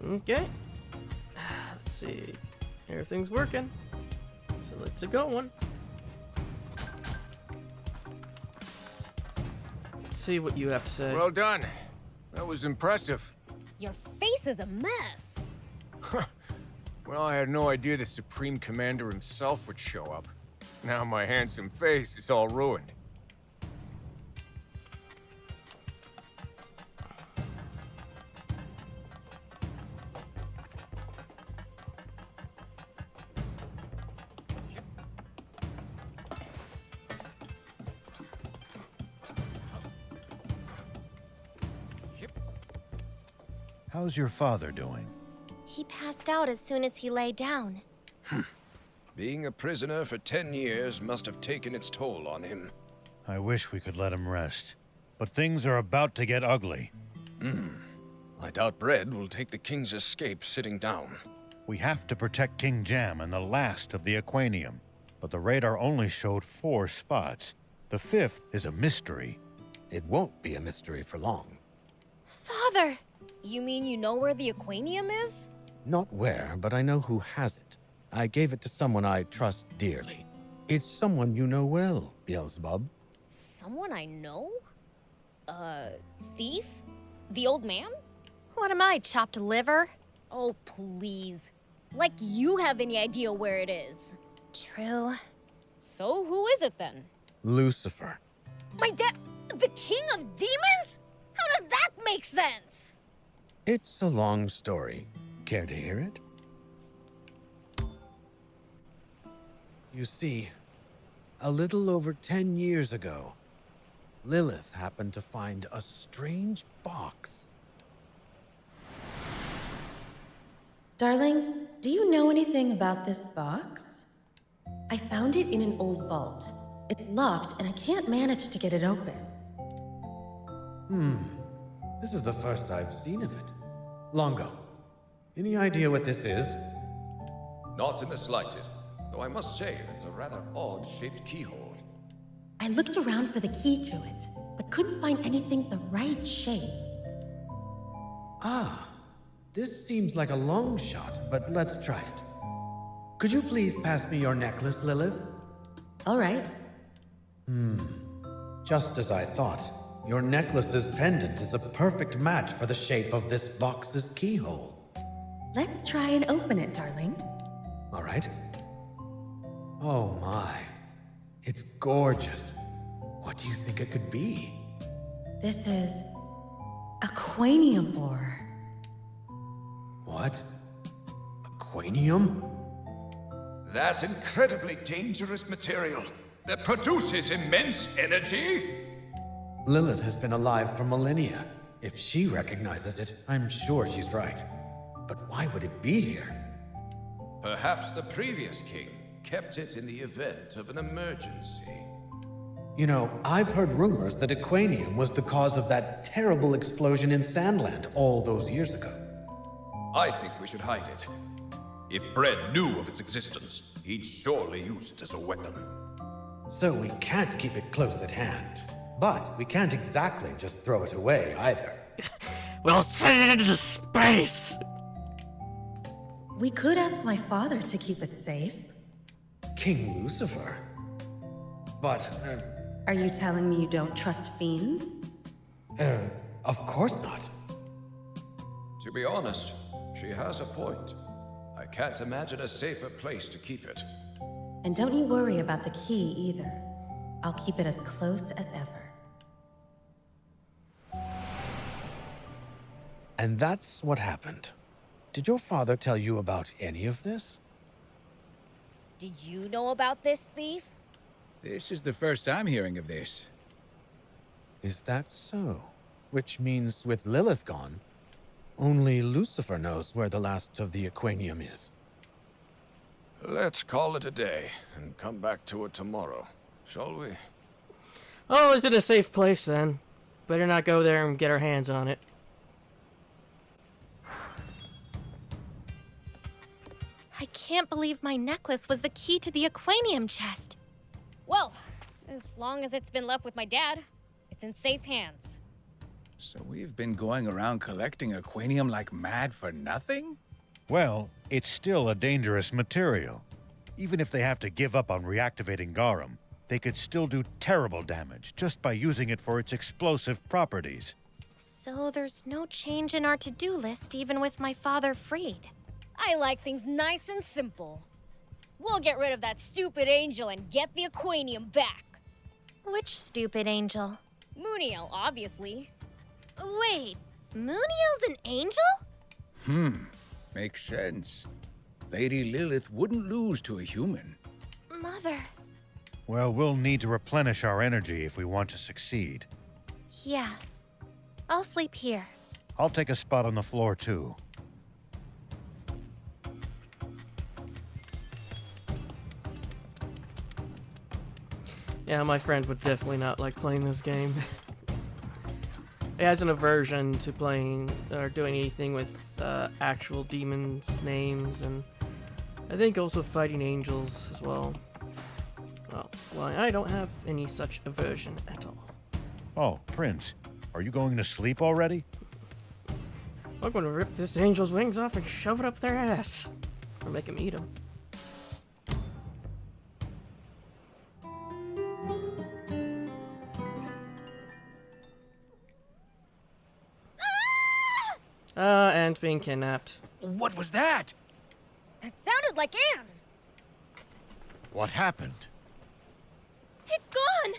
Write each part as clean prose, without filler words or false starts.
Okay. Let's see. Everything's working. So let's go one. Let's see what you have to say. Well done. That was impressive. Your face is a mess. Well, I had no idea the Supreme Commander himself would show up. Now my handsome face is all ruined. How's your father doing? He passed out as soon as he lay down. Being a prisoner for 10 years must have taken its toll on him. I wish we could let him rest. But things are about to get ugly. I doubt Bread will take the king's escape sitting down. We have to protect King Jam and the last of the Aquanium. But the radar only showed 4 spots. The 5th is a mystery. It won't be a mystery for long. Father! You mean you know where the Aquanium is? Not where, but I know who has it. I gave it to someone I trust dearly. It's someone you know well, Beelzebub. Someone I know? Thief? The old man? What am I, chopped liver? Oh, please. Like you have any idea where it is. True. So who is it then? Lucifer. My dad, the king of demons? How does that make sense? It's a long story. Care to hear it? You see, a little over 10 years ago, Lilith happened to find a strange box. Darling, do you know anything about this box? I found it in an old vault. It's locked and I can't manage to get it open. This is the first I've seen of it. Longo, any idea what this is? Not in the slightest, though I must say that's a rather odd-shaped keyhole. I looked around for the key to it, but couldn't find anything the right shape. Ah, this seems like a long shot, but let's try it. Could you please pass me your necklace, Lilith? All right. Just as I thought. Your necklace's pendant is a perfect match for the shape of this box's keyhole. Let's try and open it, darling. All right. Oh my. It's gorgeous. What do you think it could be? This is Aquanium ore. What? Aquanium? That incredibly dangerous material that produces immense energy? Lilith has been alive for millennia. If she recognizes it, I'm sure she's right. But why would it be here? Perhaps the previous king kept it in the event of an emergency. You know, I've heard rumors that Aquanium was the cause of that terrible explosion in Sandland all those years ago. I think we should hide it. If Bread knew of its existence, he'd surely use it as a weapon. So we can't keep it close at hand. But we can't exactly just throw it away either. We'll send it into space! We could ask my father to keep it safe. King Lucifer? But, Are you telling me you don't trust fiends? of course not. To be honest, she has a point. I can't imagine a safer place to keep it. And don't you worry about the key either. I'll keep it as close as ever. And that's what happened. Did your father tell you about any of this? Did you know about this thief? This is the first I'm hearing of this. Is that so? Which means with Lilith gone, only Lucifer knows where the last of the Aquanium is. Let's call it a day and come back to it tomorrow, shall we? Oh, it's in a safe place then. Better not go there and get our hands on it. I can't believe my necklace was the key to the Aquanium chest. Well, as long as it's been left with my dad, it's in safe hands. So we've been going around collecting Aquanium like mad for nothing? Well, it's still a dangerous material. Even if they have to give up on reactivating Garum, they could still do terrible damage just by using it for its explosive properties. So there's no change in our to-do list even with my father freed. I like things nice and simple. We'll get rid of that stupid angel and get the Aquanium back. Which stupid angel? Muniel, obviously. Wait, Muniel's an angel? Makes sense. Lady Lilith wouldn't lose to a human. Mother. Well, we'll need to replenish our energy if we want to succeed. Yeah. I'll sleep here. I'll take a spot on the floor, too. Yeah, my friend would definitely not like playing this game. He has an aversion to playing or doing anything with actual demons' names, and I think also fighting angels as well. Well, I don't have any such aversion at all. Oh, Prince, are you going to sleep already? I'm gonna rip this angel's wings off and shove it up their ass. Or make them eat them. Anne's being kidnapped. What was that? That sounded like Anne. What happened? It's gone!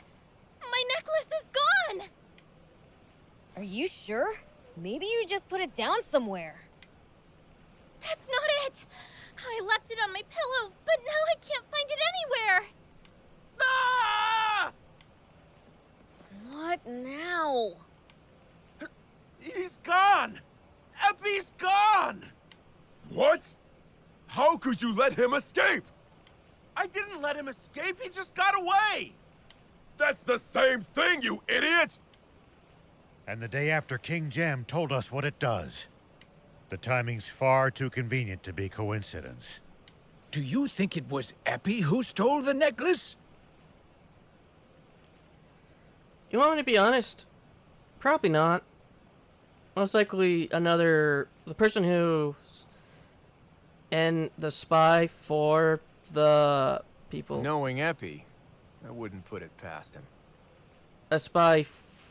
My necklace is gone! Are you sure? Maybe you just put it down somewhere. That's not it! I left it on my pillow, but now I can't find it anywhere! Ah! What now? He's gone! Epi's gone! What? How could you let him escape? I didn't let him escape, he just got away! That's the same thing, you idiot! And the day after King Jam told us what it does. The timing's far too convenient to be coincidence. Do you think it was Epi who stole the necklace? You want me to be honest? Probably not. Most likely the person who, and the spy for the people. Knowing Epi, I wouldn't put it past him. A spy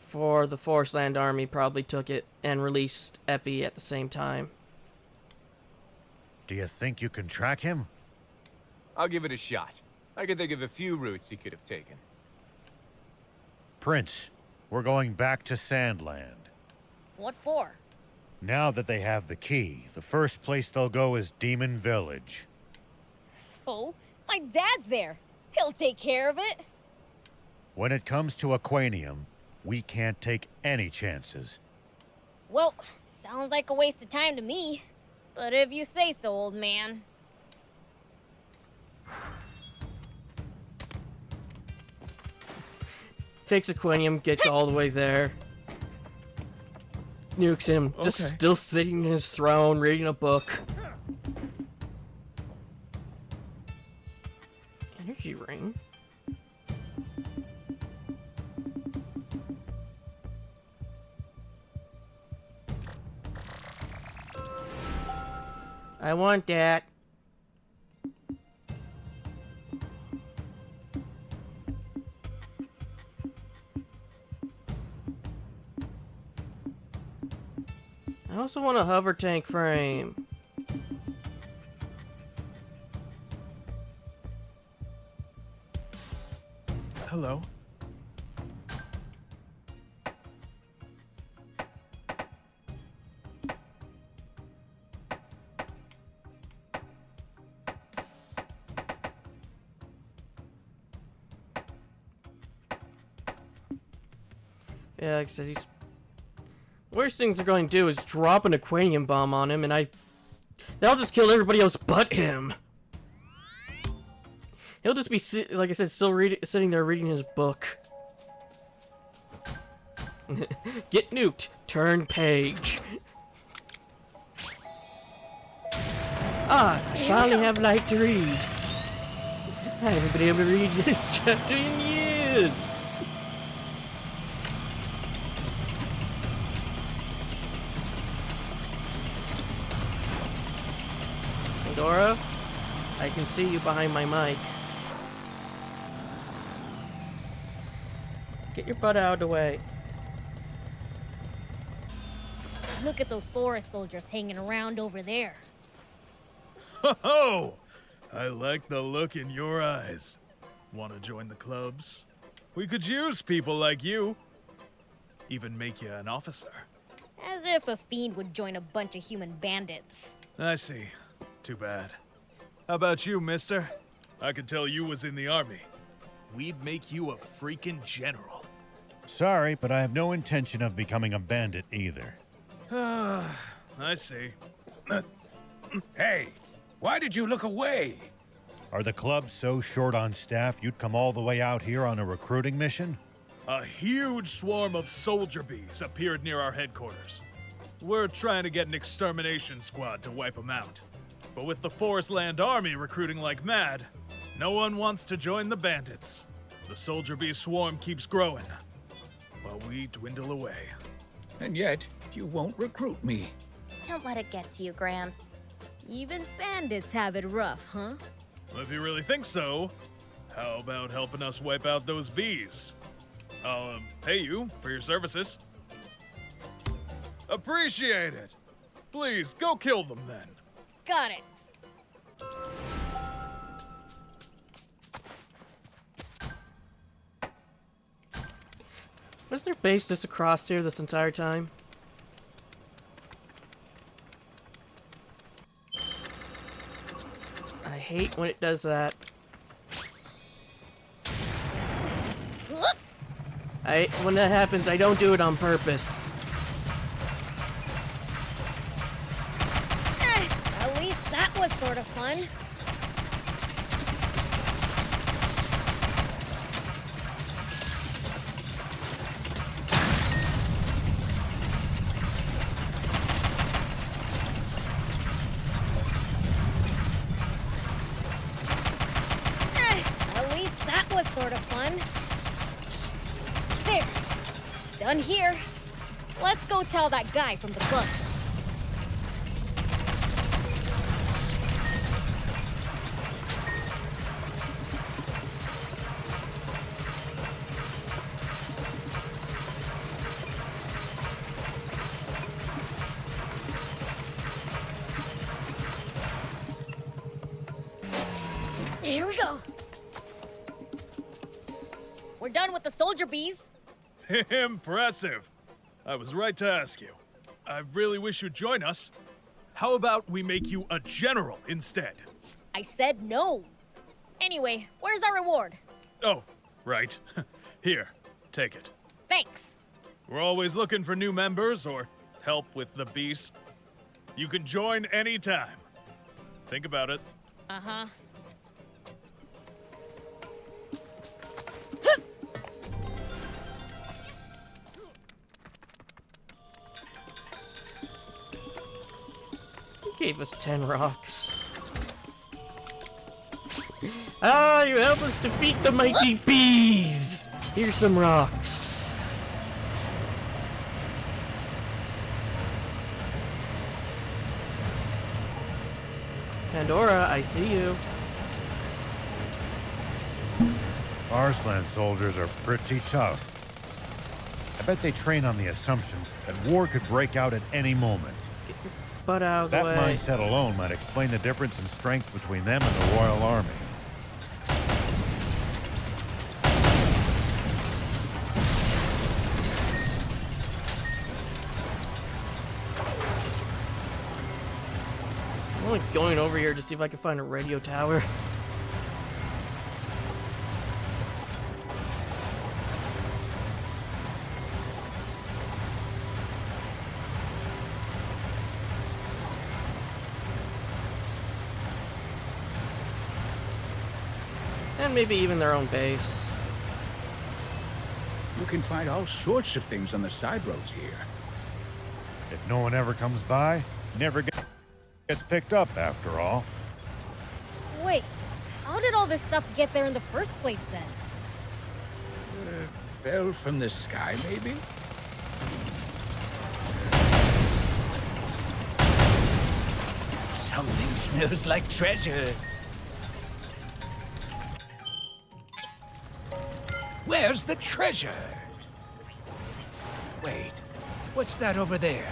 for the Forestland Army probably took it and released Epi at the same time. Do you think you can track him? I'll give it a shot. I can think of a few routes he could have taken. Prince, we're going back to Sandland. What for? Now that they have the key, the first place they'll go is Demon Village. So? My dad's there. He'll take care of it. When it comes to Aquanium, we can't take any chances. Well, sounds like a waste of time to me. But if you say so, old man. Takes Aquanium, gets all the way there. Nukes him, just still sitting in his throne, reading a book. Energy ring? I want that. I also want a hover tank frame. Hello? Yeah, like I said, he's... Worst things they're going to do is drop an Aquanium bomb on him, and they'll just kill everybody else but him. He'll just be, like I said, still sitting there reading his book. Get nuked. Turn page. I finally have light to read. I haven't been able to read this chapter in years. Pandora, I can see you behind my mic. Get your butt out of the way. Look at those forest soldiers hanging around over there. Ho! I like the look in your eyes. Want to join the clubs? We could use people like you. Even make you an officer. As if a fiend would join a bunch of human bandits. I see. Too bad. How about you, mister? I could tell you was in the army. We'd make you a freaking general. Sorry, but I have no intention of becoming a bandit either. I see. Hey, why did you look away? Are the clubs so short on staff you'd come all the way out here on a recruiting mission? A huge swarm of soldier bees appeared near our headquarters. We're trying to get an extermination squad to wipe them out. But with the Forest Land Army recruiting like mad, no one wants to join the bandits. The soldier bee swarm keeps growing, while we dwindle away. And yet, you won't recruit me. Don't let it get to you, Gramps. Even bandits have it rough, huh? Well, if you really think so, how about helping us wipe out those bees? I'll pay you for your services. Appreciate it. Please, go kill them then. Got it. Was their base just across here this entire time? I hate when it does that. When that happens, I don't do it on purpose. At least that was sort of fun. At least that was sort of fun. There. Done here. Let's go tell that guy from the bus. Here we go. We're done with the soldier bees. Impressive. I was right to ask you. I really wish you'd join us. How about we make you a general instead? I said no. Anyway, where's our reward? Oh, right. Here, take it. Thanks. We're always looking for new members or help with the beast. You can join anytime. Think about it. Uh-huh. Gave us 10 rocks. Ah, you help us defeat the mighty bees! Here's some rocks. Pandora, I see you. Arslan soldiers are pretty tough. I bet they train on the assumption that war could break out at any moment. Butt out of the That way. mindset alone might explain the difference in strength between them and the Royal Army. I'm only going over here to see if I can find a radio tower. And maybe even their own base. You can find all sorts of things on the side roads here. If no one ever comes by, never gets picked up after all. Wait, how did all this stuff get there in the first place then? Fell from the sky, maybe? Something smells like treasure. Where's the treasure? Wait, what's that over there?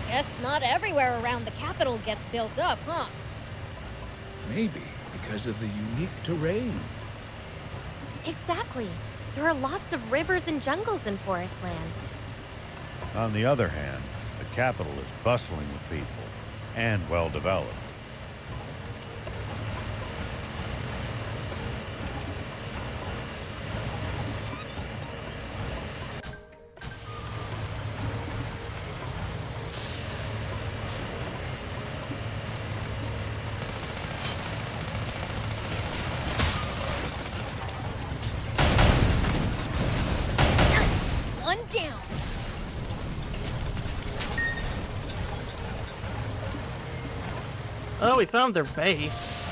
Guess not everywhere around the capital gets built up, huh? Maybe because of the unique terrain. Exactly. There are lots of rivers and jungles in Forestland. On the other hand, the capital is bustling with people and well developed. Nice! One down! Oh, we found their base.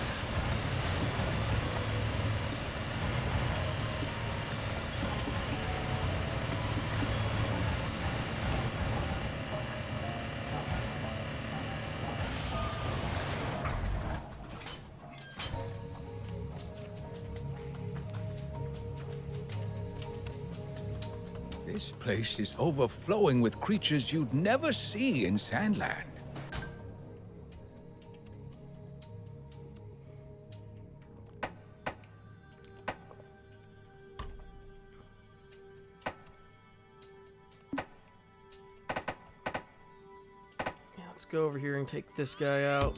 This place is overflowing with creatures you'd never see in Sandland. Yeah, let's go over here and take this guy out.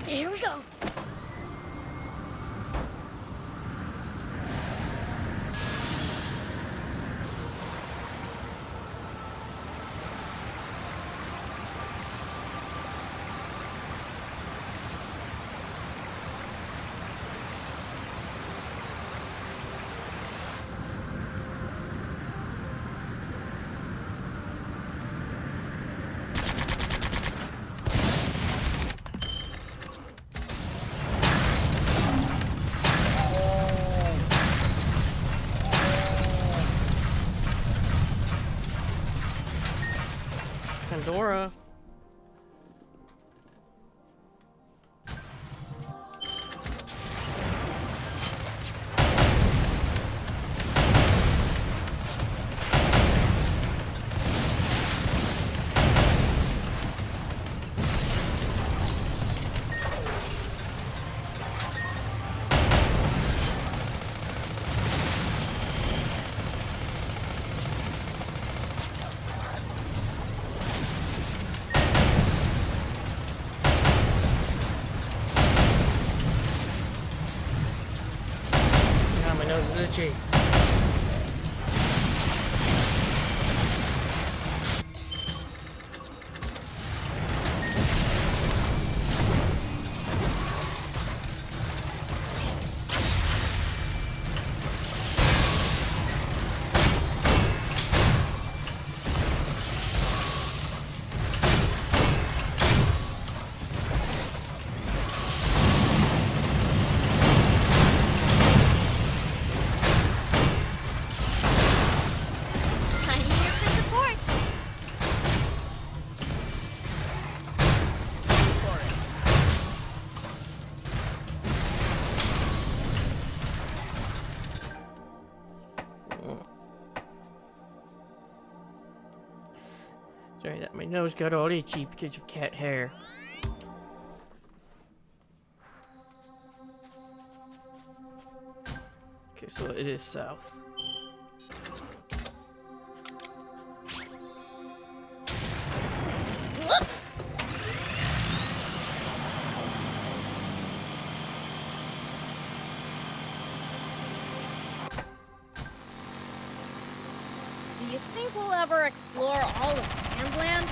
Here we go! Pandora. Yeah, my nose is itchy. I'm here for support. Sorry that my nose got all itchy because of cat hair. Okay, so it is south. think we'll ever explore all of Sandland?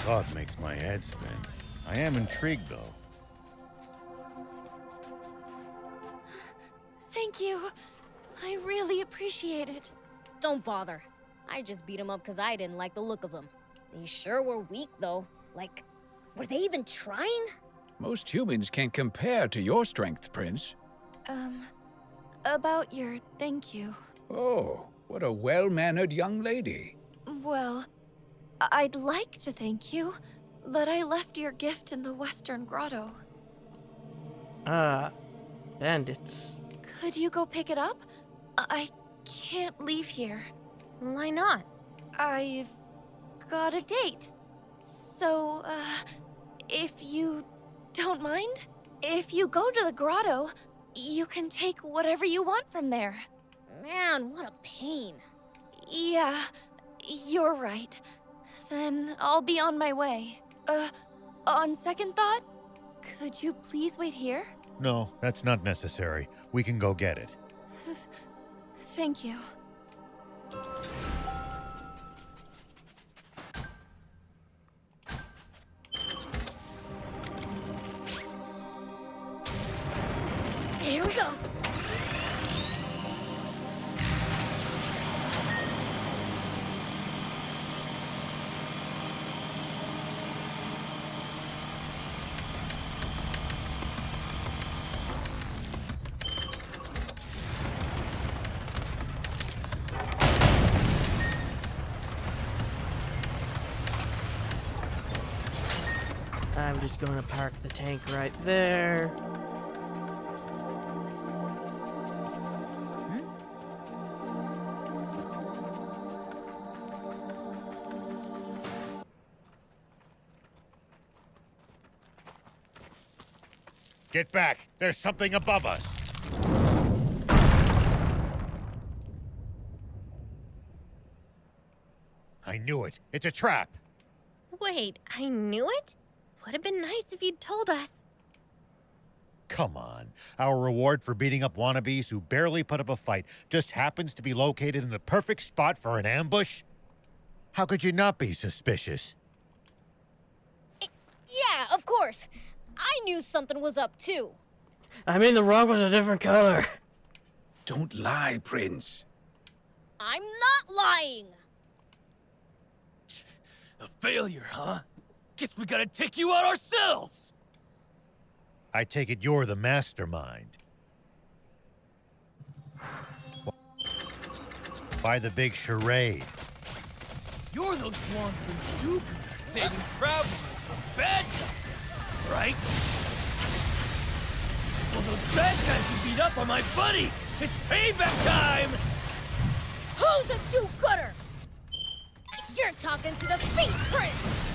Thought makes my head spin. I am intrigued, though. Thank you. I really appreciate it. Don't bother. I just beat him up because I didn't like the look of him. They sure were weak, though. Like, were they even trying? Most humans can't compare to your strength, Prince. About your thank you. Oh, what a well-mannered young lady. Well, I'd like to thank you, but I left your gift in the Western Grotto. Bandits. Could you go pick it up? I can't leave here. Why not? I've got a date. So, if you don't mind, if you go to the grotto, you can take whatever you want from there. Man, what a pain. Yeah, you're right. Then I'll be on my way. On second thought, could you please wait here? No, that's not necessary. We can go get it. Thank you. Here we go. I'm just going to park the tank right there. Get back! There's something above us! I knew it. It's a trap! Wait, I knew it? Would have been nice if you'd told us. Come on. Our reward for beating up wannabes who barely put up a fight just happens to be located in the perfect spot for an ambush? How could you not be suspicious? Yeah, of course. I knew something was up, too. I mean, the rock was a different color. Don't lie, Prince. I'm not lying. A failure, huh? Guess we gotta take you out ourselves! I take it you're the mastermind. Why the big charade? You're the one who's too good at saving travelers from bad guys, right? Well, those bad guys who beat up on my buddy! It's payback time! Who's a do-gooder? You're talking to the Feet Prince!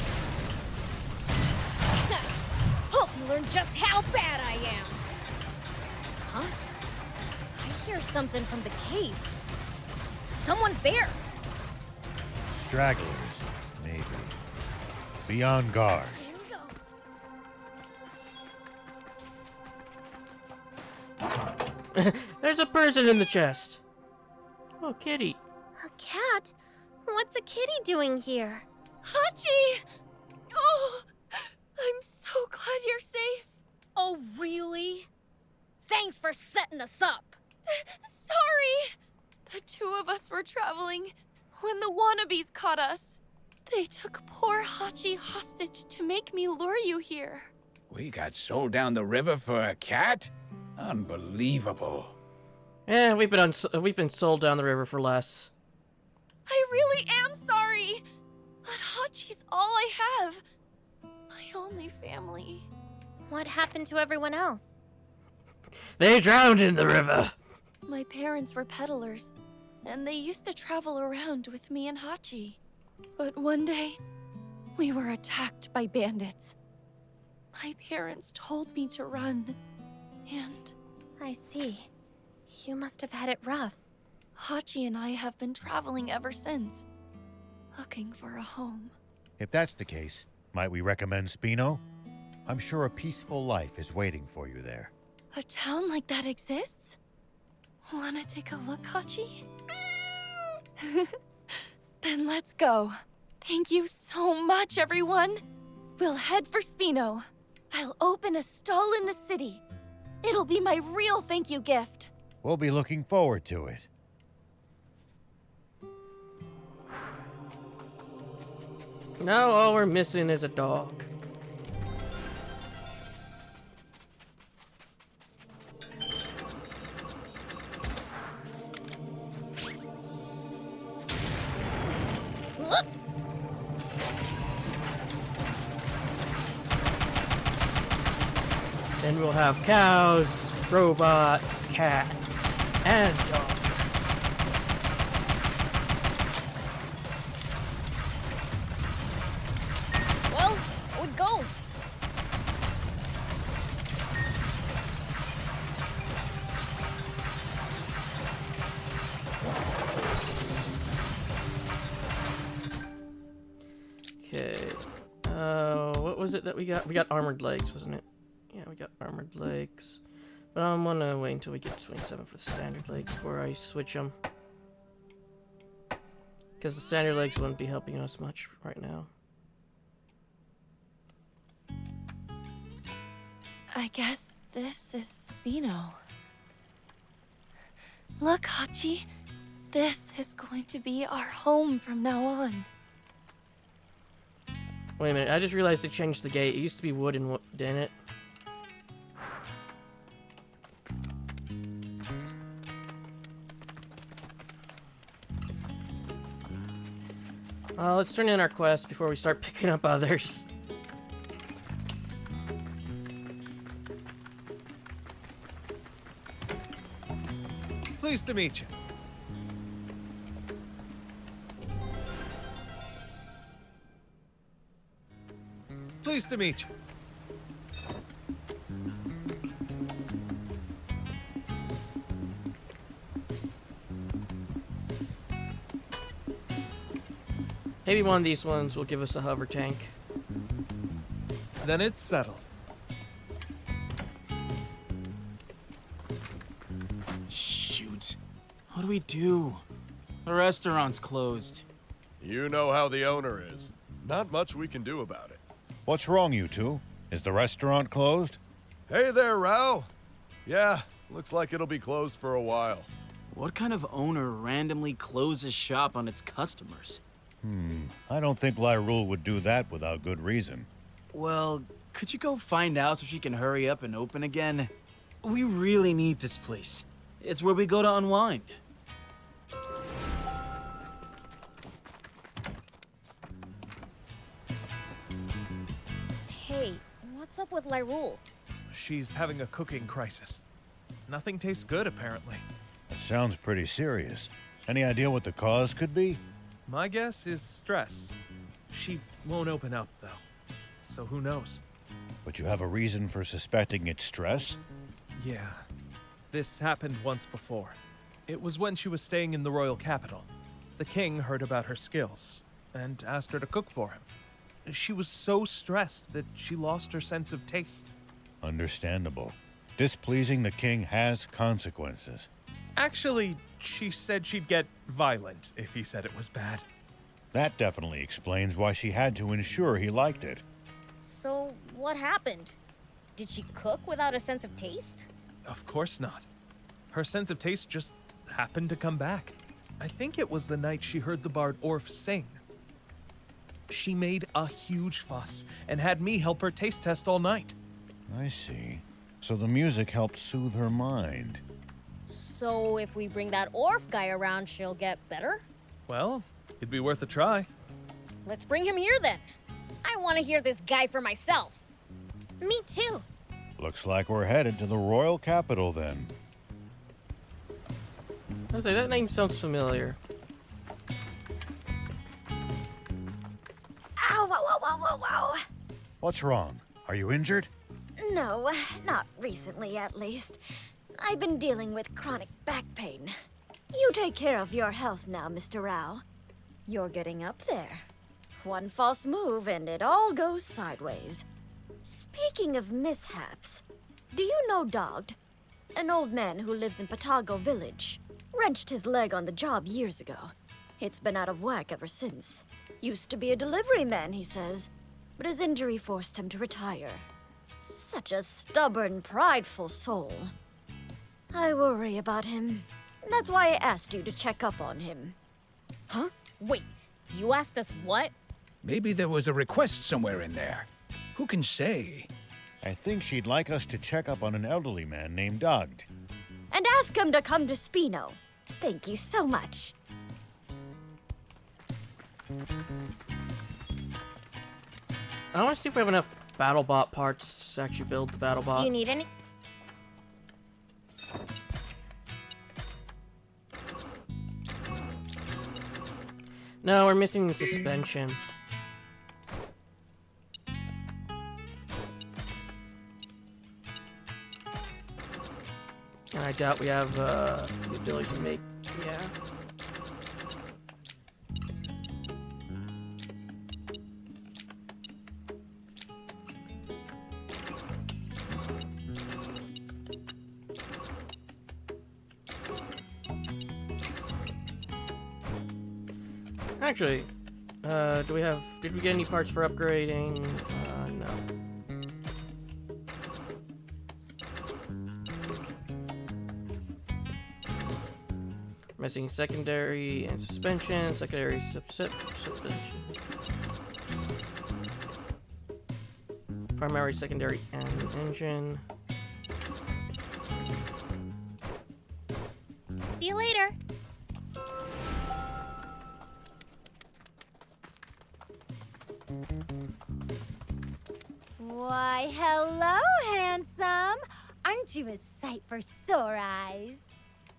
Hope you learn just how bad I am! Huh? I hear something from the cave. Someone's there! Stragglers, maybe. Be on guard. Here we go. There's a person in the chest. Oh, kitty. A cat? What's a kitty doing here? Hachi! Oh, I'm so glad you're safe. Oh, really? Thanks for setting us up. Sorry! The two of us were traveling when the wannabes caught us. They took poor Hachi hostage to make me lure you here. We got sold down the river for a cat? Unbelievable. Yeah, we've been sold down the river for less. I really am sorry. But Hachi's all I have. My only family. What happened to everyone else? They drowned in the river. My parents were peddlers, and they used to travel around with me and Hachi. But one day, we were attacked by bandits. My parents told me to run, and... I see. You must have had it rough. Hachi and I have been traveling ever since, looking for a home. If that's the case, might we recommend Spino? I'm sure a peaceful life is waiting for you there. A town like that exists? Wanna take a look, Hachi? Then let's go. Thank you so much, everyone. We'll head for Spino. I'll open a stall in the city. It'll be my real thank you gift. We'll be looking forward to it. Now all we're missing is a dog. Then we'll have cows, robot, cat, and dog. Well, so it goes. Okay. What was it that we got? We got armored legs, wasn't it? Yeah, we got armored legs. But I'm gonna wait until we get to 27 for the standard legs before I switch them. Because the standard legs wouldn't be helping us much right now. I guess this is Spino. Look, Hachi. This is going to be our home from now on. Wait a minute, I just realized they changed the gate. It used to be wood and wood, didn't it? Let's turn in our quest before we start picking up others. Pleased to meet you. Pleased to meet you. Maybe one of these ones will give us a hover tank. Then it's settled. Shoot. What do we do? The restaurant's closed. You know how the owner is. Not much we can do about it. What's wrong, you two? Is the restaurant closed? Hey there, Rao. Yeah, looks like it'll be closed for a while. What kind of owner randomly closes shop on its customers? I don't think Lyrule would do that without good reason. Well, could you go find out so she can hurry up and open again? We really need this place. It's where we go to unwind. Hey, what's up with Lyrule? She's having a cooking crisis. Nothing tastes good, apparently. That sounds pretty serious. Any idea what the cause could be? My guess is stress. She won't open up, though. So who knows? But you have a reason for suspecting it's stress? Yeah. This happened once before. It was when she was staying in the royal capital. The king heard about her skills and asked her to cook for him. She was so stressed that she lost her sense of taste. Understandable. Displeasing the king has consequences. Actually, she said she'd get violent if he said it was bad. That definitely explains why she had to ensure he liked it. So, what happened? Did she cook without a sense of taste? Of course not. Her sense of taste just happened to come back. I think it was the night she heard the bard Orf sing. She made a huge fuss and had me help her taste test all night. I see. So the music helped soothe her mind. So, if we bring that Orf guy around, she'll get better? Well, it'd be worth a try. Let's bring him here then. I want to hear this guy for myself. Me too. Looks like we're headed to the royal capital then. I was like, that name sounds familiar. Ow, wow, wow, wow, wow, wow. What's wrong? Are you injured? No, not recently at least. I've been dealing with chronic back pain. You take care of your health now, Mr. Rao. You're getting up there. One false move and it all goes sideways. Speaking of mishaps, do you know Dogged? An old man who lives in Patago Village. Wrenched his leg on the job years ago. It's been out of whack ever since. Used to be a delivery man, he says, but his injury forced him to retire. Such a stubborn, prideful soul. I worry about him. That's why I asked you to check up on him. Huh? Wait, you asked us what? Maybe there was a request somewhere in there. Who can say? I think she'd like us to check up on an elderly man named Doug. And ask him to come to Spino. Thank you so much. I want to see if we have enough BattleBot parts to actually build the BattleBot. Do you need any? No, we're missing the suspension. And I doubt we have the ability to make, yeah. Actually, did we get any parts for upgrading? No. Missing secondary and suspension, secondary suspension. Primary, secondary, and engine. See you later. Why, hello, handsome. Aren't you a sight for sore eyes?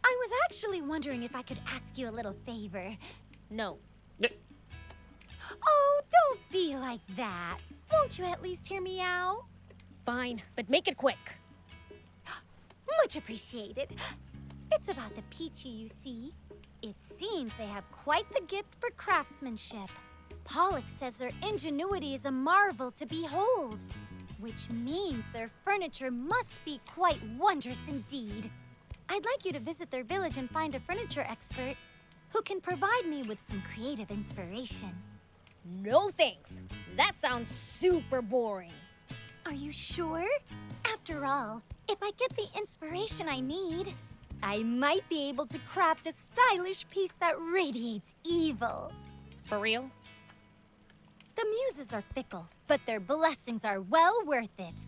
I was actually wondering if I could ask you a little favor. No. Oh, don't be like that. Won't you at least hear me out? Fine, but make it quick. Much appreciated. It's about the Peachy, you see. It seems they have quite the gift for craftsmanship. Pollock says their ingenuity is a marvel to behold, which means their furniture must be quite wondrous indeed. I'd like you to visit their village and find a furniture expert who can provide me with some creative inspiration. No thanks. That sounds super boring. Are you sure? After all, if I get the inspiration I need, I might be able to craft a stylish piece that radiates evil. For real? The muses are fickle, but their blessings are well worth it.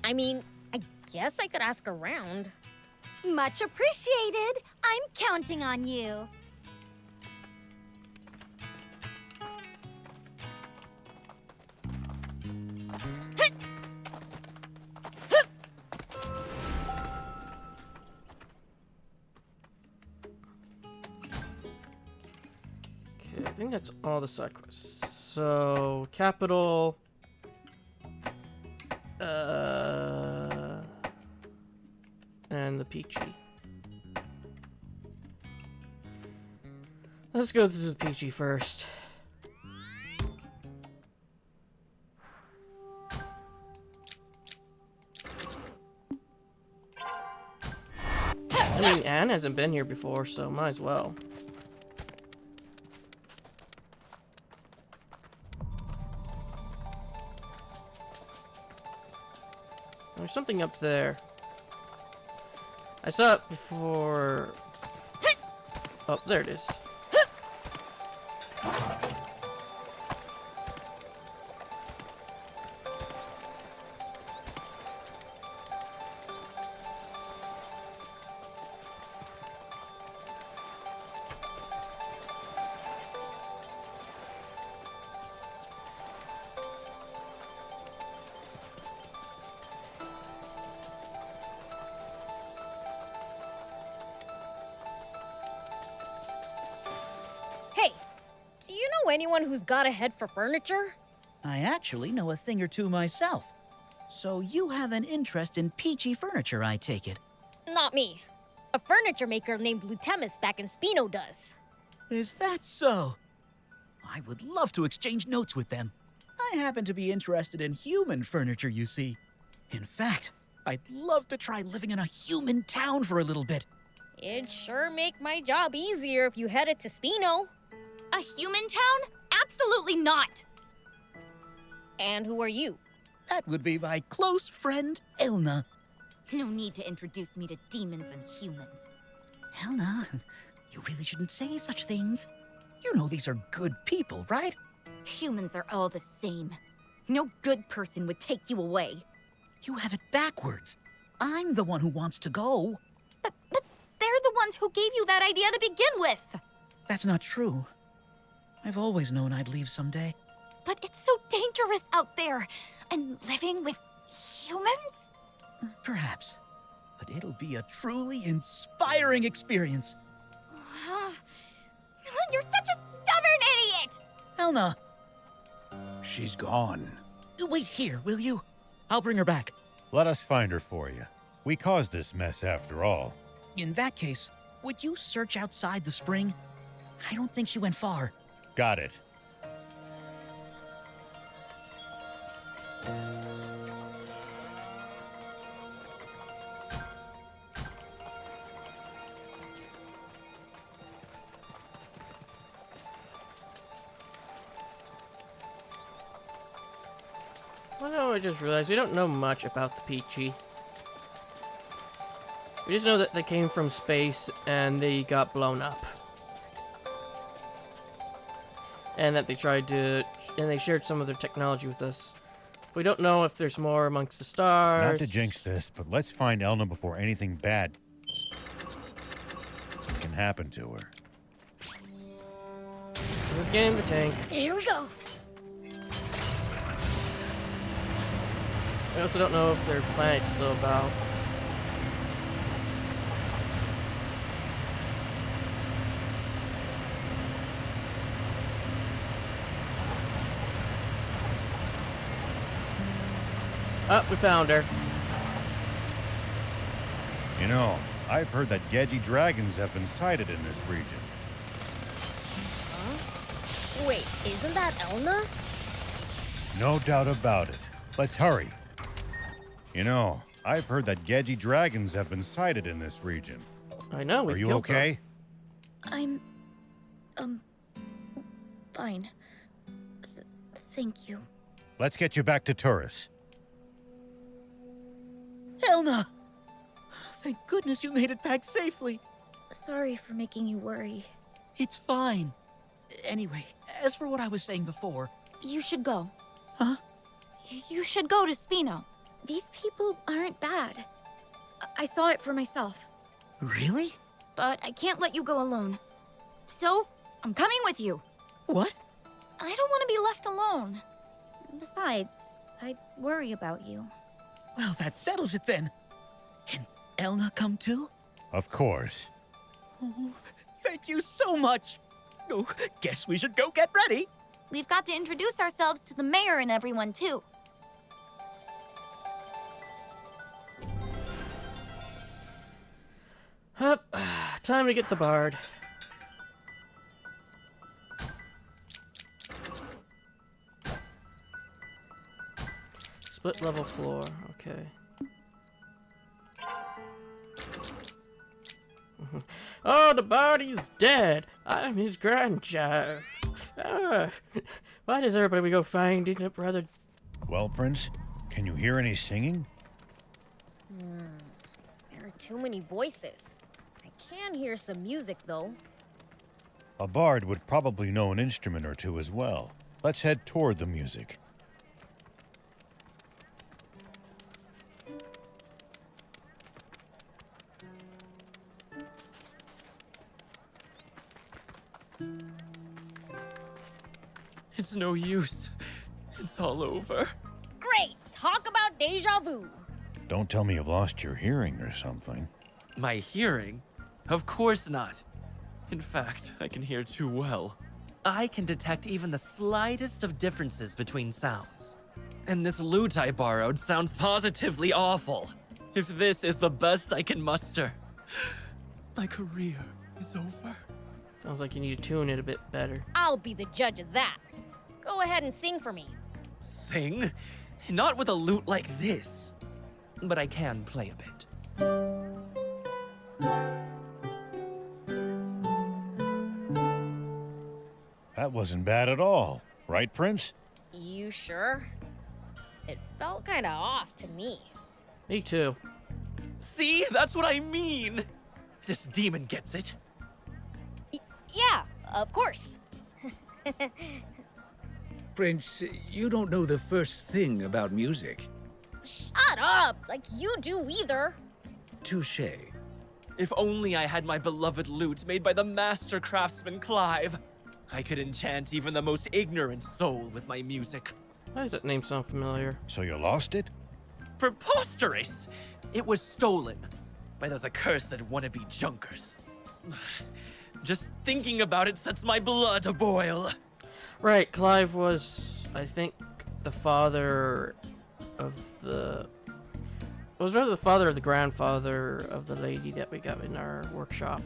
I mean, I guess I could ask around. Much appreciated. I'm counting on you. Okay, I think that's all the side quests. So, capital. And the Peachy. Let's go to the Peachy first. I mean, Anne hasn't been here before, so might as well. There's something up there. I saw it before. Oh, there it is. Anyone who's got a head for furniture? I actually know a thing or two myself. So you have an interest in Peachy furniture, I take it? Not me. A furniture maker named Lutemis back in Spino does. Is that so? I would love to exchange notes with them. I happen to be interested in human furniture, you see. In fact, I'd love to try living in a human town for a little bit. It'd sure make my job easier if you headed to Spino. A human town? Absolutely not! And who are you? That would be my close friend, Elna. No need to introduce me to demons and humans. Elna, you really shouldn't say such things. You know these are good people, right? Humans are all the same. No good person would take you away. You have it backwards. I'm the one who wants to go. But they're the ones who gave you that idea to begin with. That's not true. I've always known I'd leave someday. But it's so dangerous out there. And living with humans? Perhaps. But it'll be a truly inspiring experience. You're such a stubborn idiot! Elna! She's gone. Wait here, will you? I'll bring her back. Let us find her for you. We caused this mess after all. In that case, would you search outside the spring? I don't think she went far. Got it. Well, I just realized we don't know much about the Peachy. We just know that they came from space and they got blown up. And that they tried to... and they shared some of their technology with us. We don't know if there's more amongst the stars. Not to jinx this, but let's find Elna before anything bad can happen to her. Let's get in the tank. Here we go. We also don't know if their planet's still about. Oh, we found her. You know, I've heard that Gedgy dragons have been sighted in this region. Huh? Wait, isn't that Elna? No doubt about it. Let's hurry. You know, I've heard that Gedgy dragons have been sighted in this region. I know. Are you okay? I'm... fine. Thank you. Let's get you back to Turris. Elna! Thank goodness you made it back safely. Sorry for making you worry. It's fine. Anyway, as for what I was saying before... You should go. Huh? You should go to Spino. These people aren't bad. I saw it for myself. Really? But I can't let you go alone. So, I'm coming with you. What? I don't want to be left alone. Besides, I worry about you. Well, that settles it then. Can Elna come too? Of course. Oh, thank you so much. Oh, guess we should go get ready. We've got to introduce ourselves to the mayor and everyone too. Hup, time to get the bard. Split level floor, okay. Oh, the body's dead. I'm his grandchild. Why does everybody go finding a brother? Well, Prince, can you hear any singing? There are too many voices. I can hear some music, though. A bard would probably know an instrument or two as well. Let's head toward the music. It's no use. It's all over. Great! Talk about deja vu. Don't tell me you've lost your hearing or something. My hearing? Of course not. In fact, I can hear too well. I can detect even the slightest of differences between sounds. And this lute I borrowed sounds positively awful. If this is the best I can muster, my career is over. Sounds like you need to tune it a bit better. I'll be the judge of that. Go ahead and sing for me. Sing? Not with a lute like this. but I can play a bit. That wasn't bad at all. Right, Prince? You sure? It felt kinda off to me. Me too. See? That's what I mean! This demon gets it. Yeah, of course. Prince, you don't know the first thing about music. Shut up! Like you do either. Touché. If only I had my beloved lute made by the master craftsman Clive. I could enchant even the most ignorant soul with my music. Why does that name sound familiar? So you lost it? Preposterous! It was stolen by those accursed wannabe junkers. Just thinking about it sets my blood aboil. Right, Clive was, I think, the father of the... was rather the father of the grandfather of the lady that we got in our workshop.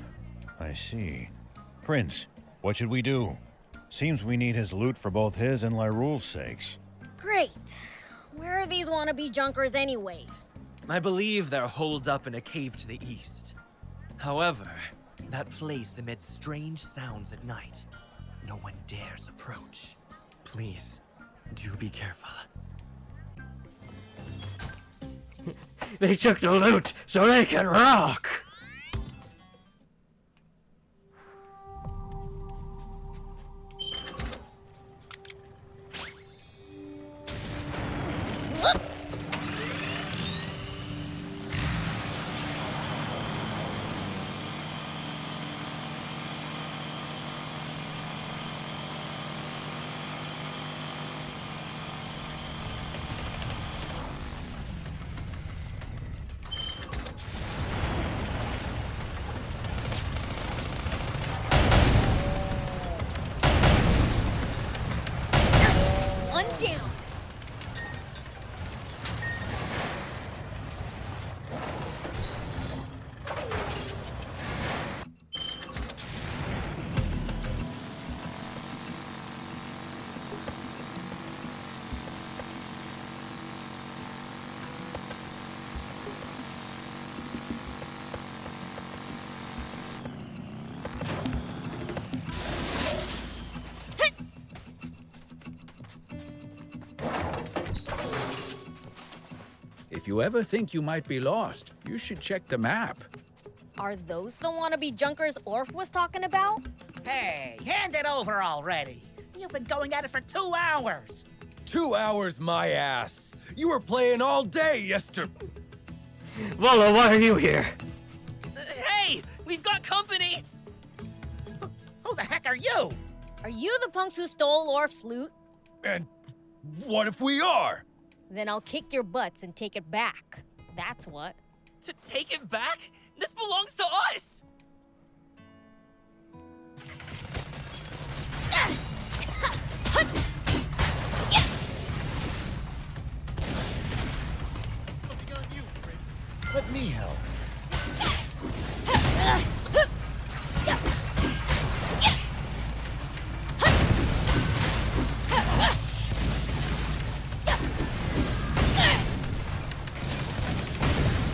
I see. Prince, what should we do? Seems we need his loot for both his and Lyrule's sakes. Great. Where are these wannabe junkers anyway? I believe they're holed up in a cave to the east. However, that place emits strange sounds at night. No one dares approach. Please, do be careful. They took the loot so they can rock! One down. If you ever think you might be lost, you should check the map. Are those the wannabe junkers Orf was talking about? Hey, hand it over already. You've been going at it for 2 hours. 2 hours, my ass. You were playing all day yesterday. Volo, why are you here? Hey! We've got company! Who the heck are you? Are you the punks who stole Orf's loot? And what if we are? Then I'll kick your butts and take it back. That's what. To take it back? This belongs to us! Let me help.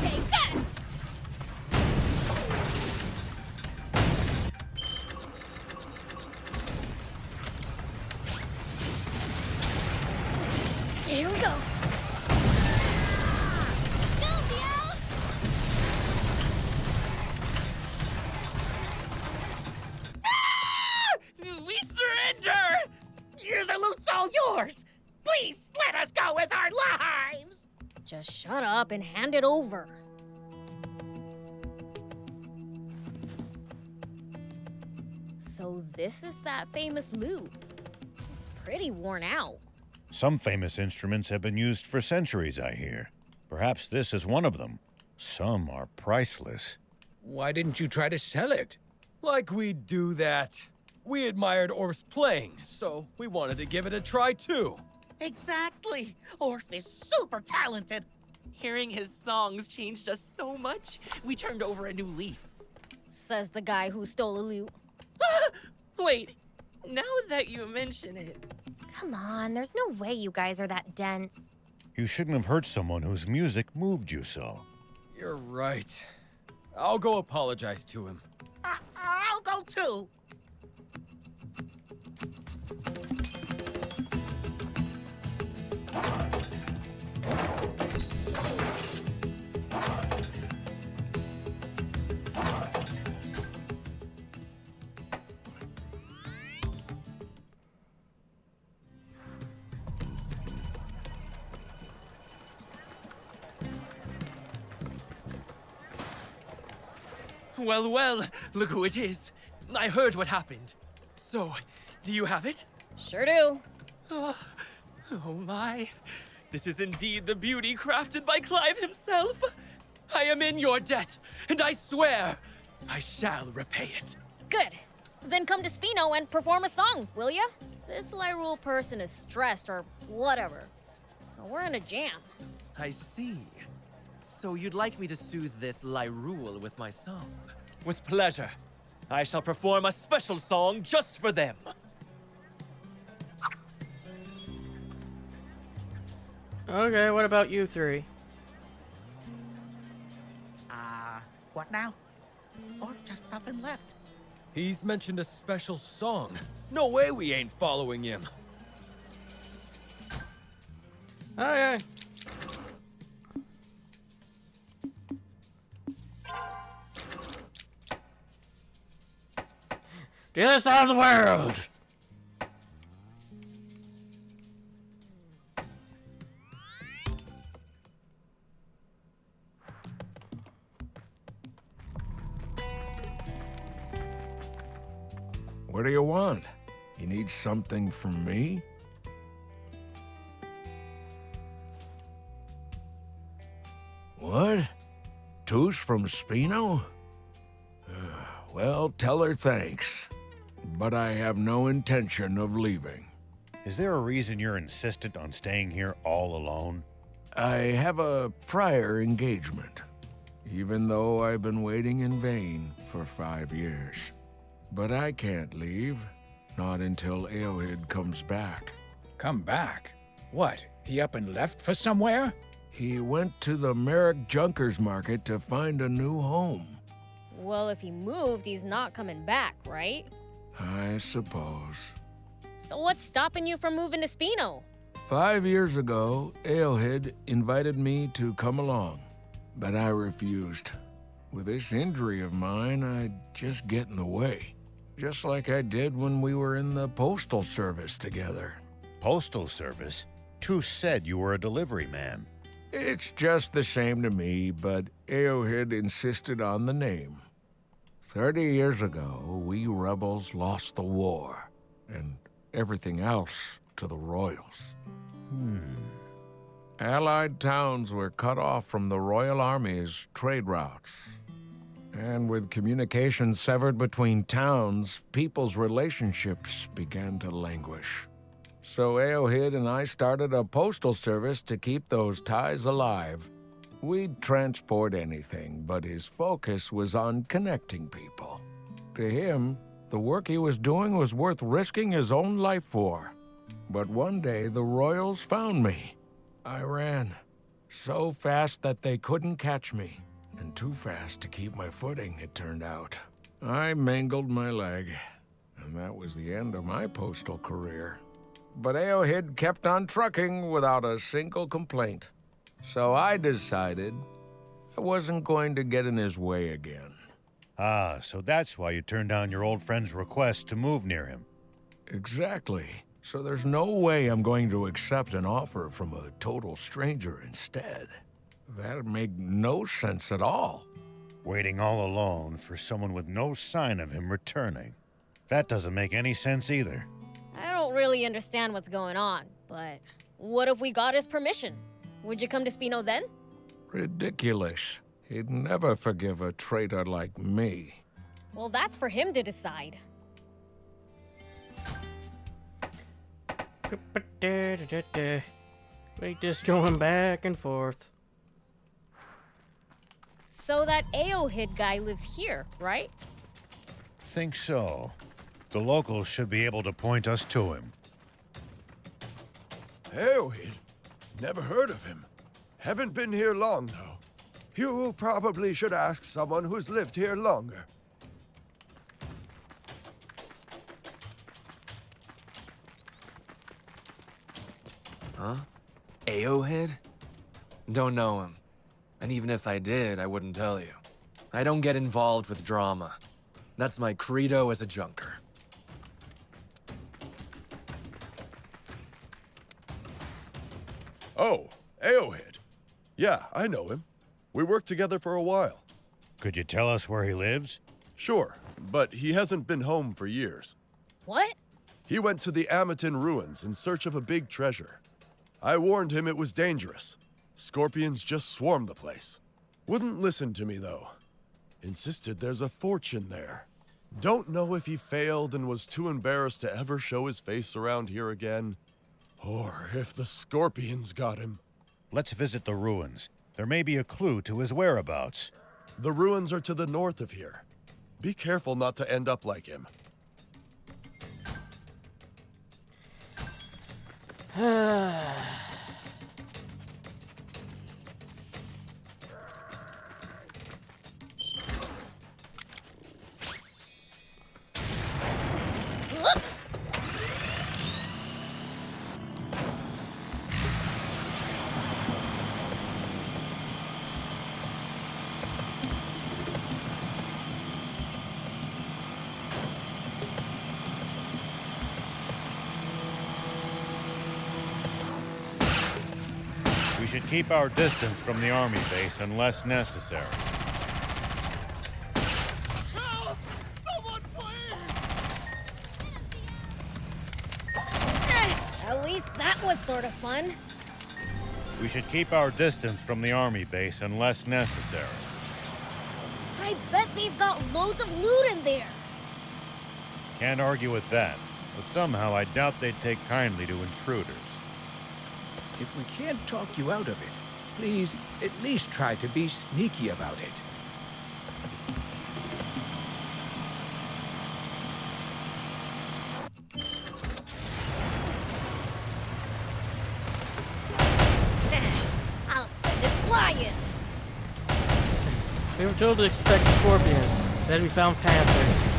Take that! Here we go. We surrender! The loot's all yours. Please let us go with our lives. Just shut up and hand it over. So this is that famous loot. It's pretty worn out. Some famous instruments have been used for centuries, I hear. Perhaps this is one of them. Some are priceless. Why didn't you try to sell it? Like we'd do that. We admired Orf's playing, so we wanted to give it a try too. Exactly. Orf is super talented. Hearing his songs changed us so much, we turned over a new leaf. Says the guy who stole the loot. Wait, now that you mention it... Come on, there's no way you guys are that dense. You shouldn't have hurt someone whose music moved you so. You're right. I'll go apologize to him. I'll go too. Well, well, look who it is. I heard what happened. So, do you have it? Sure do. Oh my. This is indeed the beauty crafted by Clive himself. I am in your debt, and I swear I shall repay it. Good. Then come to Spino and perform a song, will ya? This Lyrule person is stressed or whatever. So we're in a jam. I see. So you'd like me to soothe this Lyrule with my song? With pleasure. I shall perform a special song just for them. Okay, what about you three? What now? Orf just up and left. He's mentioned a special song. No way we ain't following him. Okay. To the other side of the world! What do you want? You need something from me? What? Touche from Spino? Well, tell her thanks. But I have no intention of leaving. Is there a reason you're insistent on staying here all alone? I have a prior engagement, even though I've been waiting in vain for 5 years. But I can't leave, not until Eowyd comes back. Come back? What, he up and left for somewhere? He went to the Merrick Junkers Market to find a new home. Well, if he moved, he's not coming back, right? I suppose. So what's stopping you from moving to Spino? 5 years ago, Eowyd invited me to come along, but I refused. With this injury of mine, I'd just get in the way. Just like I did when we were in the Postal Service together. Postal Service? Touche said you were a delivery man. It's just the same to me, but Eowyd insisted on the name. 30 years ago, we rebels lost the war, and everything else to the Royals. Allied towns were cut off from the Royal Army's trade routes. And with communications severed between towns, people's relationships began to languish. So Eowyd and I started a postal service to keep those ties alive. We'd transport anything, but his focus was on connecting people. To him, the work he was doing was worth risking his own life for. But one day, the Royals found me. I ran. So fast that they couldn't catch me. And too fast to keep my footing, it turned out. I mangled my leg. And that was the end of my postal career. But Eowyd kept on trucking without a single complaint. So I decided I wasn't going to get in his way again. Ah, so that's why you turned down your old friend's request to move near him. Exactly. So there's no way I'm going to accept an offer from a total stranger instead. That'd make no sense at all. Waiting all alone for someone with no sign of him returning. That doesn't make any sense either. I don't really understand what's going on, but what if we got his permission? Would you come to Spino then? Ridiculous. He'd never forgive a traitor like me. Well, that's for him to decide. We just going back and forth. So that Eowyd guy lives here, right? Think so. The locals should be able to point us to him. Eowyd? Never heard of him. Haven't been here long, though. You probably should ask someone who's lived here longer. Huh? Aohid? Don't know him. And even if I did, I wouldn't tell you. I don't get involved with drama. That's my credo as a junker. Oh, Aohid. Yeah, I know him. We worked together for a while. Could you tell us where he lives? Sure, but he hasn't been home for years. What? He went to the Amatin ruins in search of a big treasure. I warned him it was dangerous. Scorpions just swarm the place. Wouldn't listen to me, though. Insisted there's a fortune there. Don't know if he failed and was too embarrassed to ever show his face around here again, or if the scorpions got him. Let's visit the ruins. There may be a clue to his whereabouts. The ruins are to the north of here. Be careful not to end up like him. We should keep our distance from the army base unless necessary. At least that was sort of fun. We should keep our distance from the army base unless necessary. I bet they've got loads of loot in there. Can't argue with that, but somehow I doubt they'd take kindly to intruders. If we can't talk you out of it, please at least try to be sneaky about it. I'll send it flying. We were told to expect scorpions. Instead, we found panthers.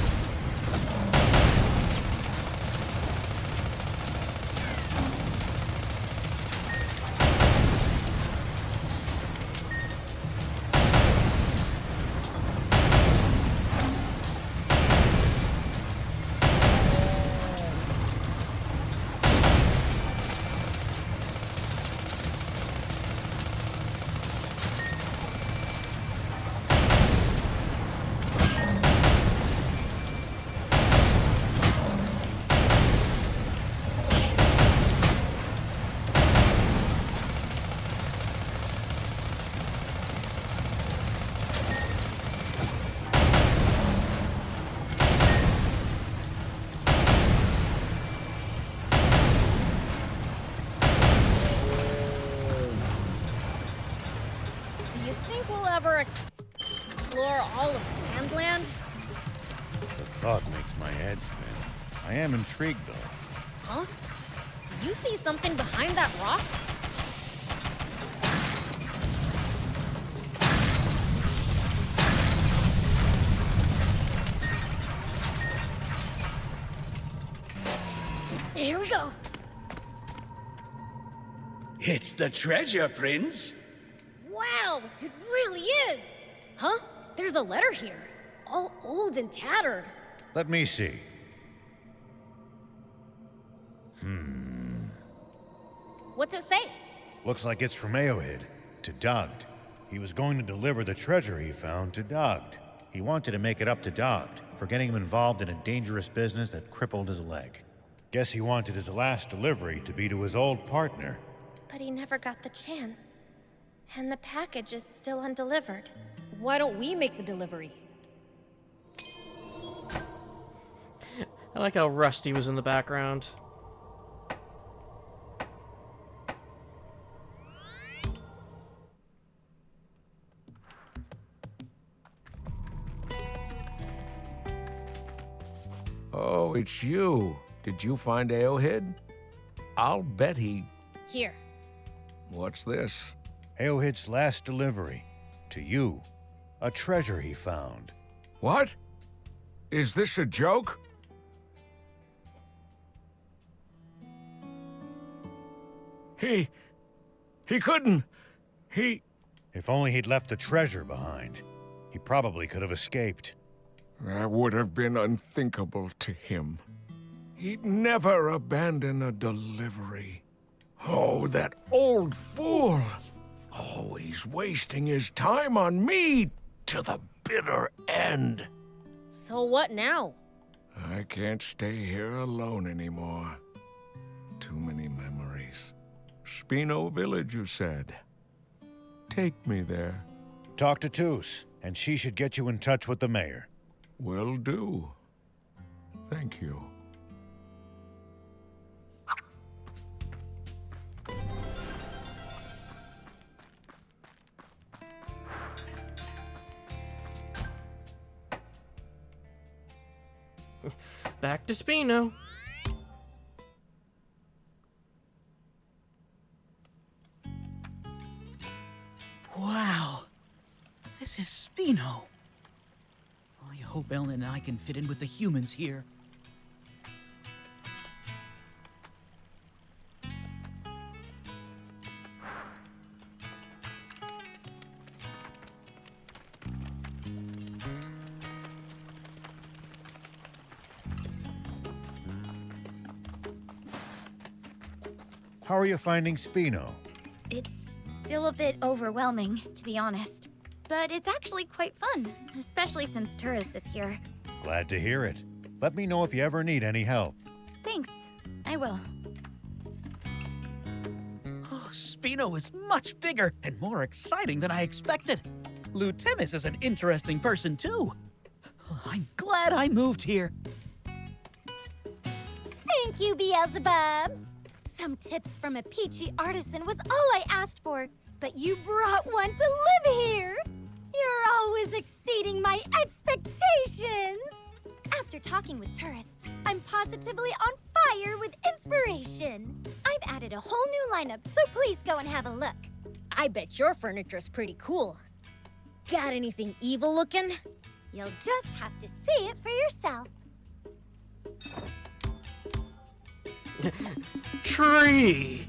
Do you think we'll ever explore all of Sandland? The thought makes my head spin. I am intrigued, though. Huh? Do you see something behind that rock? Here we go. It's the treasure, Prince. Wow, it really is! Huh? There's a letter here. All old and tattered. Let me see. What's it say? Looks like it's from Aohid to Dagd. He was going to deliver the treasure he found to Dagd. He wanted to make it up to Dagd for getting him involved in a dangerous business that crippled his leg. Guess he wanted his last delivery to be to his old partner. But he never got the chance. And the package is still undelivered. Why don't we make the delivery? I like how Rusty was in the background. Oh, it's you. Did you find Aohid? I'll bet he... Here. What's this? Eohid's last delivery. To you. A treasure he found. What? Is this a joke? He couldn't. If only he'd left the treasure behind. He probably could have escaped. That would have been unthinkable to him. He'd never abandon a delivery. Oh, that old fool! Always wasting his time on me to the bitter end. So what now? I can't stay here alone anymore. Too many memories. Spino Village, you said. Take me there. Talk to Toos, and she should get you in touch with the mayor. Will do. Thank you. Back to Spino. Wow. This is Spino. I hope Ellen and I can fit in with the humans here. How are you finding Spino? It's still a bit overwhelming, to be honest. But it's actually quite fun, especially since Turris is here. Glad to hear it. Let me know if you ever need any help. Thanks. I will. Oh, Spino is much bigger and more exciting than I expected. Lutemis is an interesting person, too. I'm glad I moved here. Thank you, Beelzebub. Some tips from a peachy artisan was all I asked for, but you brought one to live here. You're always exceeding my expectations. After talking with Turris, I'm positively on fire with inspiration. I've added a whole new lineup, so please go and have a look. I bet your furniture's pretty cool. Got anything evil looking? You'll just have to see it for yourself. Tree!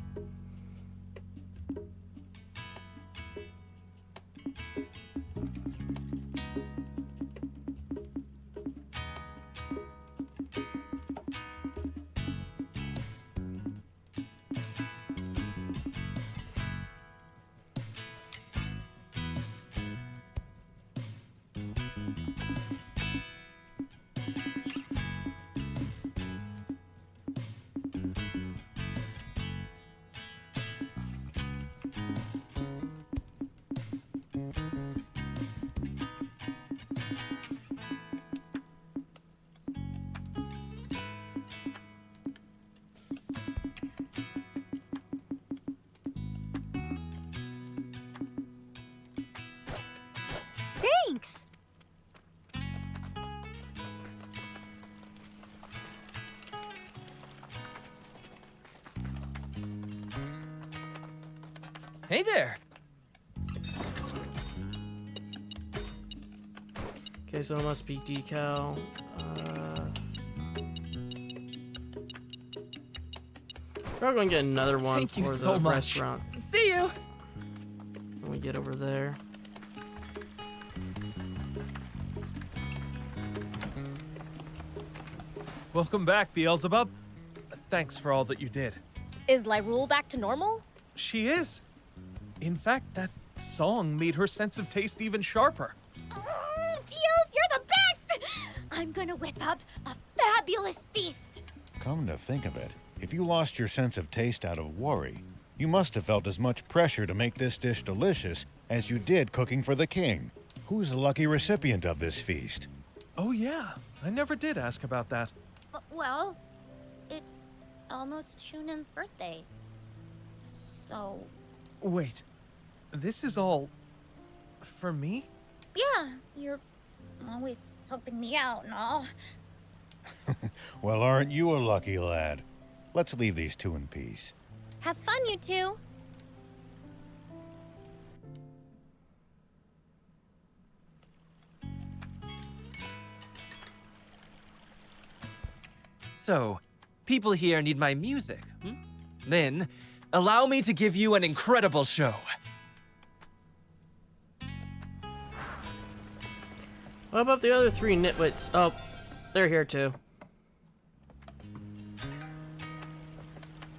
Thanks. Hey there! Okay, so it must be decal. We're going to get another one Thank you for so the much. restaurant See you! when we get over there. Welcome back, Beelzebub. Thanks for all that you did. Is Lyrule back to normal? She is. In fact, that song made her sense of taste even sharper. Feels, you're the best! I'm gonna whip up a fabulous feast. Come to think of it, if you lost your sense of taste out of worry, you must have felt as much pressure to make this dish delicious as you did cooking for the king. Who's the lucky recipient of this feast? Oh yeah, I never did ask about that. Well, it's almost Shunan's birthday. So, Wait, this is all for me? yeah, you're always helping me out and all. Well, aren't you a lucky lad? Let's leave these two in peace. Have fun, you two. So, people here need my music, hmm? Then, allow me to give you an incredible show. What about the other 3 nitwits? Oh, they're here too.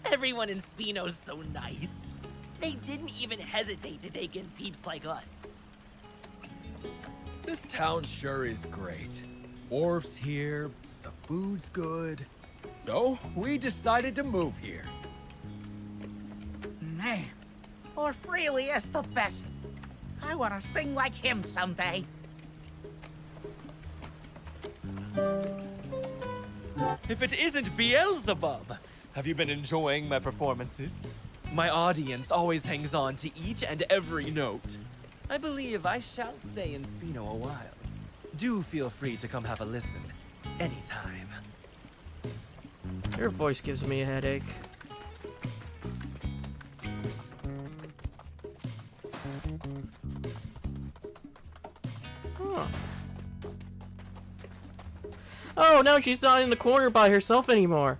Everyone in Spino's so nice. They didn't even hesitate to take in peeps like us. This town sure is great. Orf's here, the food's good. So, we decided to move here. Man, Orf really is the best. I want to sing like him someday. If it isn't Beelzebub! Have you been enjoying my performances? My audience always hangs on to each and every note. I believe I shall stay in Spino a while. Do feel free to come have a listen. Anytime. Your voice gives me a headache. Huh. Oh, now she's not in the corner by herself anymore.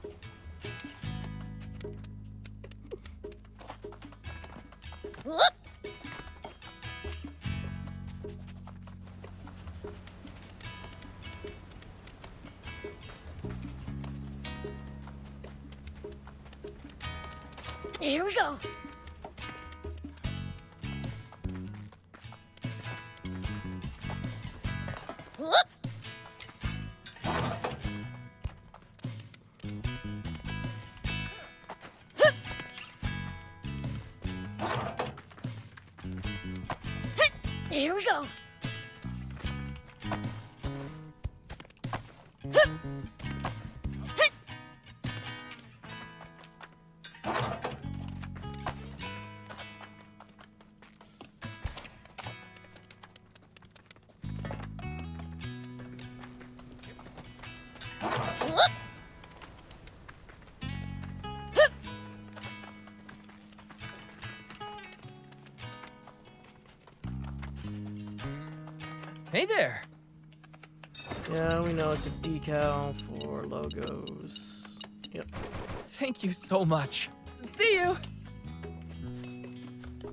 Here we go. Whoop. Here we go. Hey there! Yeah, we know it's a decal for logos. Yep. Thank you so much. See you!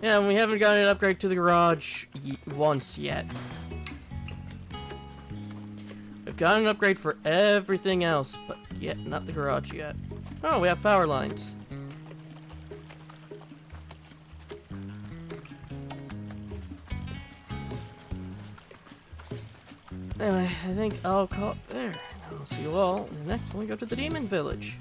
Yeah, and we haven't gotten an upgrade to the garage once yet. We've got an upgrade for everything else, but yet not the garage yet. Oh, we have power lines. Anyway, I think I'll call it there. I'll see you all in the next when we go to the Demon Village.